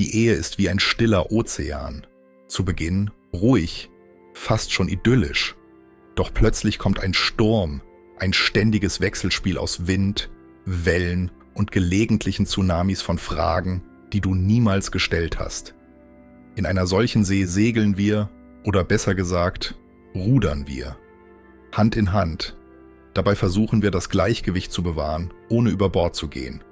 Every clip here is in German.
Die Ehe ist wie ein stiller Ozean. Zu Beginn ruhig, fast schon idyllisch. Doch plötzlich kommt ein Sturm, ein ständiges Wechselspiel aus Wind, Wellen und gelegentlichen Tsunamis von Fragen, die du niemals gestellt hast. In einer solchen See segeln wir, oder besser gesagt, rudern wir. Hand in Hand. Dabei versuchen wir, das Gleichgewicht zu bewahren, ohne über Bord zu gehen.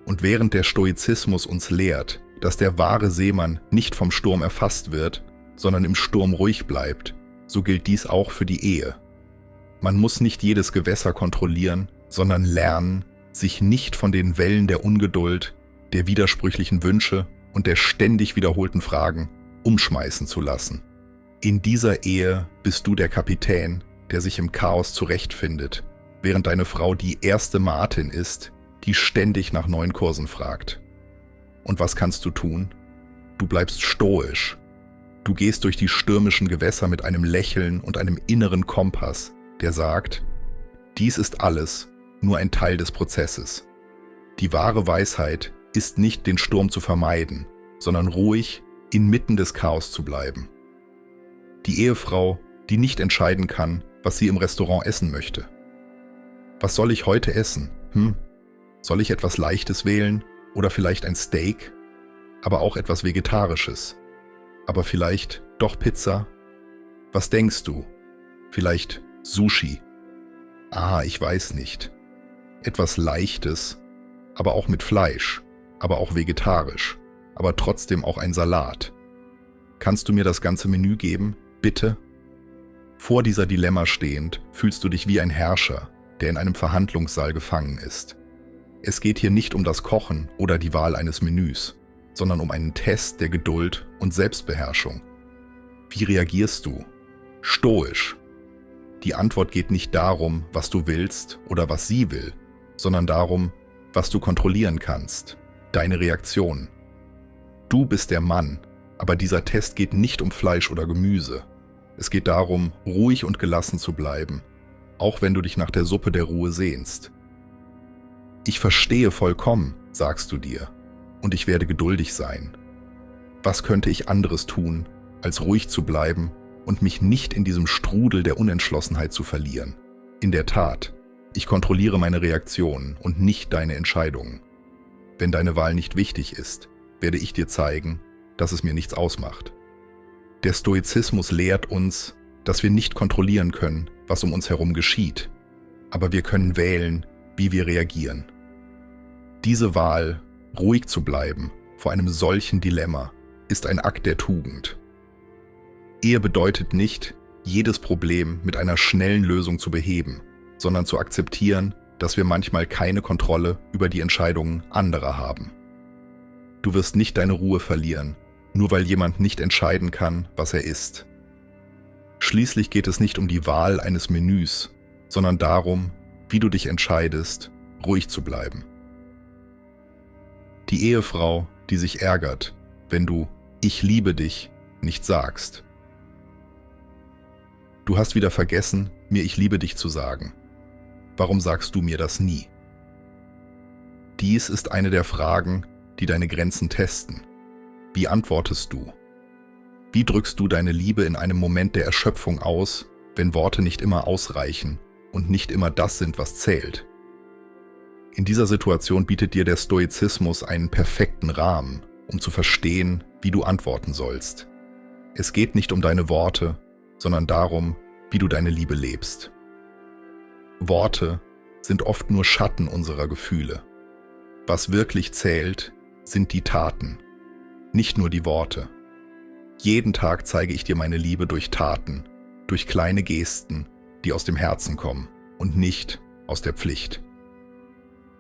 Und während der Stoizismus uns lehrt, dass der wahre Seemann nicht vom Sturm erfasst wird, sondern im Sturm ruhig bleibt, so gilt dies auch für die Ehe. Man muss nicht jedes Gewässer kontrollieren, sondern lernen, sich nicht von den Wellen der Ungeduld, der widersprüchlichen Wünsche und der ständig wiederholten Fragen umschmeißen zu lassen. In dieser Ehe bist du der Kapitän, der sich im Chaos zurechtfindet, während deine Frau die erste Martin ist, die ständig nach neuen Kursen fragt. Und was kannst du tun? Du bleibst stoisch. Du gehst durch die stürmischen Gewässer mit einem Lächeln und einem inneren Kompass, der sagt, dies ist alles nur ein Teil des Prozesses. Die wahre Weisheit ist nicht, den Sturm zu vermeiden, sondern ruhig inmitten des Chaos zu bleiben. Die Ehefrau, die nicht entscheiden kann, was sie im Restaurant essen möchte. Was soll ich heute essen? Soll ich etwas Leichtes wählen oder vielleicht ein Steak, aber auch etwas Vegetarisches? Aber vielleicht doch Pizza? Was denkst du? Vielleicht Sushi? Ich weiß nicht. Etwas Leichtes, aber auch mit Fleisch, aber auch vegetarisch, aber trotzdem auch ein Salat. Kannst du mir das ganze Menü geben, bitte? Vor dieser Dilemma stehend fühlst du dich wie ein Herrscher, der in einem Verhandlungssaal gefangen ist. Es geht hier nicht um das Kochen oder die Wahl eines Menüs, sondern um einen Test der Geduld und Selbstbeherrschung. Wie reagierst du? Stoisch. Die Antwort geht nicht darum, was du willst oder was sie will, sondern darum, was du kontrollieren kannst, deine Reaktion. Du bist der Mann, aber dieser Test geht nicht um Fleisch oder Gemüse. Es geht darum, ruhig und gelassen zu bleiben, auch wenn du dich nach der Suppe der Ruhe sehnst. Ich verstehe vollkommen, sagst du dir, und ich werde geduldig sein. Was könnte ich anderes tun, als ruhig zu bleiben und mich nicht in diesem Strudel der Unentschlossenheit zu verlieren? In der Tat, ich kontrolliere meine Reaktionen und nicht deine Entscheidungen. Wenn deine Wahl nicht wichtig ist, werde ich dir zeigen, dass es mir nichts ausmacht. Der Stoizismus lehrt uns, dass wir nicht kontrollieren können, was um uns herum geschieht, aber wir können wählen, wie wir reagieren. Diese Wahl, ruhig zu bleiben vor einem solchen Dilemma, ist ein Akt der Tugend. Ehe bedeutet nicht, jedes Problem mit einer schnellen Lösung zu beheben, sondern zu akzeptieren, dass wir manchmal keine Kontrolle über die Entscheidungen anderer haben. Du wirst nicht deine Ruhe verlieren, nur weil jemand nicht entscheiden kann, was er isst. Schließlich geht es nicht um die Wahl eines Menüs, sondern darum, wie du dich entscheidest, ruhig zu bleiben. Die Ehefrau, die sich ärgert, wenn du „Ich liebe dich" nicht sagst. Du hast wieder vergessen, mir „Ich liebe dich" zu sagen. Warum sagst du mir das nie? Dies ist eine der Fragen, die deine Grenzen testen. Wie antwortest du? Wie drückst du deine Liebe in einem Moment der Erschöpfung aus, wenn Worte nicht immer ausreichen und nicht immer das sind, was zählt? In dieser Situation bietet dir der Stoizismus einen perfekten Rahmen, um zu verstehen, wie du antworten sollst. Es geht nicht um deine Worte, sondern darum, wie du deine Liebe lebst. Worte sind oft nur Schatten unserer Gefühle. Was wirklich zählt, sind die Taten, nicht nur die Worte. Jeden Tag zeige ich dir meine Liebe durch Taten, durch kleine Gesten, die aus dem Herzen kommen und nicht aus der Pflicht.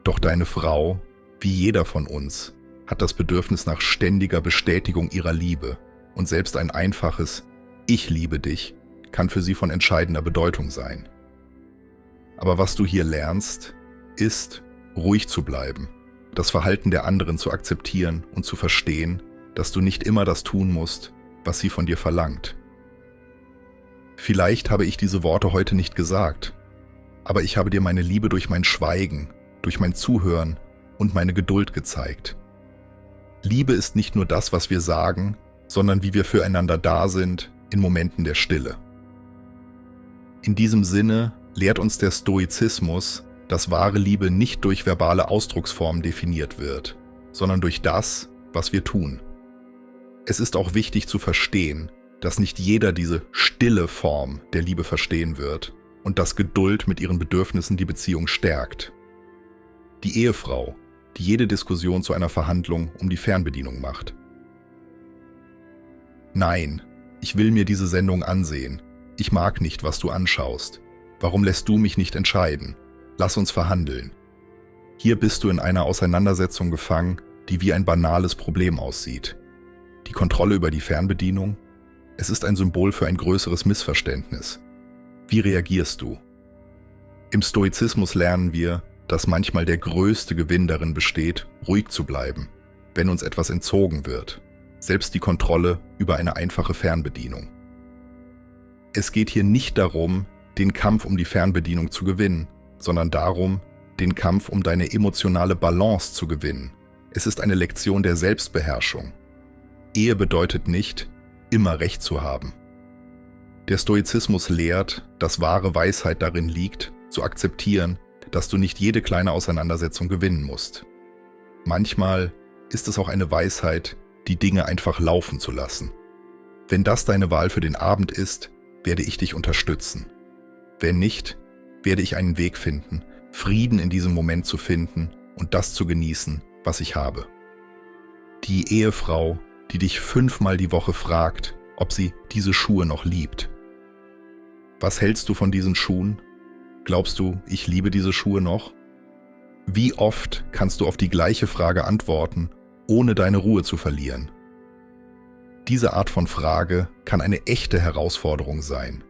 Doch deine Frau, wie jeder von uns, hat das Bedürfnis nach ständiger Bestätigung ihrer Liebe und selbst ein einfaches „Ich liebe dich" kann für sie von entscheidender Bedeutung sein. Aber was du hier lernst, ist, ruhig zu bleiben, das Verhalten der anderen zu akzeptieren und zu verstehen, dass du nicht immer das tun musst, was sie von dir verlangt. Vielleicht habe ich diese Worte heute nicht gesagt, aber ich habe dir meine Liebe durch mein Schweigen, durch mein Zuhören und meine Geduld gezeigt. Liebe ist nicht nur das, was wir sagen, sondern wie wir füreinander da sind in Momenten der Stille. In diesem Sinne lehrt uns der Stoizismus, dass wahre Liebe nicht durch verbale Ausdrucksformen definiert wird, sondern durch das, was wir tun. Es ist auch wichtig zu verstehen, dass nicht jeder diese stille Form der Liebe verstehen wird und dass Geduld mit ihren Bedürfnissen die Beziehung stärkt. Die Ehefrau, die jede Diskussion zu einer Verhandlung um die Fernbedienung macht. Nein, ich will mir diese Sendung ansehen. Ich mag nicht, was du anschaust. Warum lässt du mich nicht entscheiden? Lass uns verhandeln. Hier bist du in einer Auseinandersetzung gefangen, die wie ein banales Problem aussieht. Die Kontrolle über die Fernbedienung? Es ist ein Symbol für ein größeres Missverständnis. Wie reagierst du? Im Stoizismus lernen wir, dass manchmal der größte Gewinn darin besteht, ruhig zu bleiben, wenn uns etwas entzogen wird, selbst die Kontrolle über eine einfache Fernbedienung. Es geht hier nicht darum, den Kampf um die Fernbedienung zu gewinnen, sondern darum, den Kampf um deine emotionale Balance zu gewinnen. Es ist eine Lektion der Selbstbeherrschung. Ehe bedeutet nicht, immer Recht zu haben. Der Stoizismus lehrt, dass wahre Weisheit darin liegt, zu akzeptieren, dass du nicht jede kleine Auseinandersetzung gewinnen musst. Manchmal ist es auch eine Weisheit, die Dinge einfach laufen zu lassen. Wenn das deine Wahl für den Abend ist, werde ich dich unterstützen. Wenn nicht, werde ich einen Weg finden, Frieden in diesem Moment zu finden und das zu genießen, was ich habe. Die Ehefrau, die dich 5-mal die Woche fragt, ob sie diese Schuhe noch liebt. Was hältst du von diesen Schuhen? Glaubst du, ich liebe diese Schuhe noch? Wie oft kannst du auf die gleiche Frage antworten, ohne deine Ruhe zu verlieren? Diese Art von Frage kann eine echte Herausforderung sein.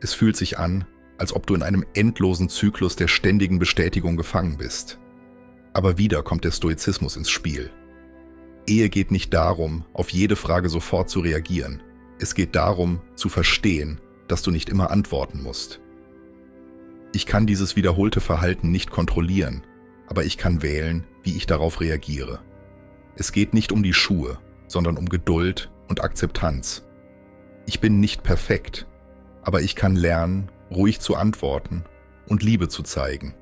Es fühlt sich an, als ob du in einem endlosen Zyklus der ständigen Bestätigung gefangen bist. Aber wieder kommt der Stoizismus ins Spiel. Ehe geht nicht darum, auf jede Frage sofort zu reagieren. Es geht darum, zu verstehen, dass du nicht immer antworten musst. Ich kann dieses wiederholte Verhalten nicht kontrollieren, aber ich kann wählen, wie ich darauf reagiere. Es geht nicht um die Schuhe, sondern um Geduld und Akzeptanz. Ich bin nicht perfekt, aber ich kann lernen, ruhig zu antworten und Liebe zu zeigen.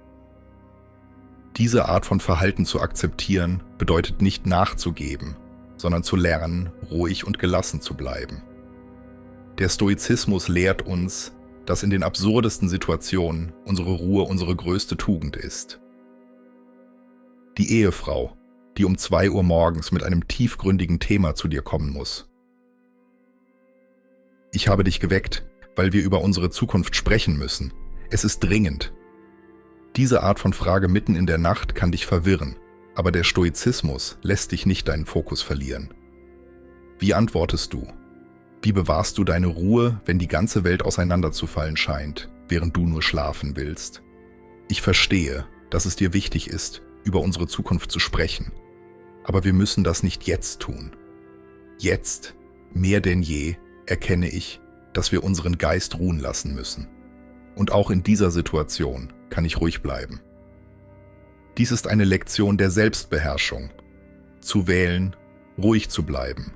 Diese Art von Verhalten zu akzeptieren, bedeutet nicht nachzugeben, sondern zu lernen, ruhig und gelassen zu bleiben. Der Stoizismus lehrt uns, dass in den absurdesten Situationen unsere Ruhe unsere größte Tugend ist. Die Ehefrau, die um 2 Uhr morgens mit einem tiefgründigen Thema zu dir kommen muss. Ich habe dich geweckt, weil wir über unsere Zukunft sprechen müssen. Es ist dringend. Diese Art von Frage mitten in der Nacht kann dich verwirren, aber der Stoizismus lässt dich nicht deinen Fokus verlieren. Wie antwortest du? Wie bewahrst du deine Ruhe, wenn die ganze Welt auseinanderzufallen scheint, während du nur schlafen willst? Ich verstehe, dass es dir wichtig ist, über unsere Zukunft zu sprechen. Aber wir müssen das nicht jetzt tun. Jetzt, mehr denn je, erkenne ich, dass wir unseren Geist ruhen lassen müssen. Und auch in dieser Situation kann ich ruhig bleiben. Dies ist eine Lektion der Selbstbeherrschung. Zu wählen, ruhig zu bleiben.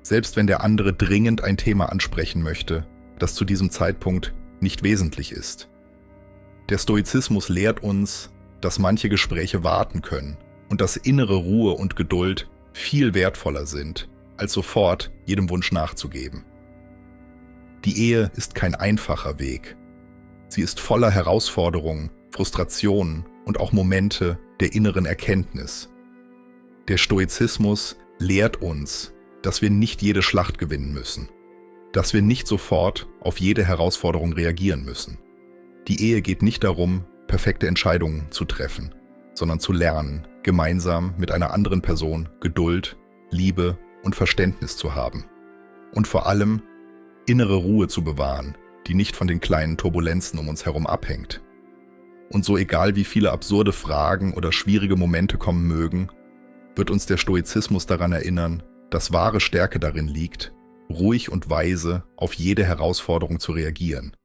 Selbst wenn der andere dringend ein Thema ansprechen möchte, das zu diesem Zeitpunkt nicht wesentlich ist. Der Stoizismus lehrt uns, dass manche Gespräche warten können und dass innere Ruhe und Geduld viel wertvoller sind, als sofort jedem Wunsch nachzugeben. Die Ehe ist kein einfacher Weg. Sie ist voller Herausforderungen, Frustrationen und auch Momente der inneren Erkenntnis. Der Stoizismus lehrt uns, dass wir nicht jede Schlacht gewinnen müssen, dass wir nicht sofort auf jede Herausforderung reagieren müssen. Die Ehe geht nicht darum, perfekte Entscheidungen zu treffen, sondern zu lernen, gemeinsam mit einer anderen Person Geduld, Liebe und Verständnis zu haben. Und vor allem innere Ruhe zu bewahren, die nicht von den kleinen Turbulenzen um uns herum abhängt. Und so egal wie viele absurde Fragen oder schwierige Momente kommen mögen, wird uns der Stoizismus daran erinnern, dass wahre Stärke darin liegt, ruhig und weise auf jede Herausforderung zu reagieren.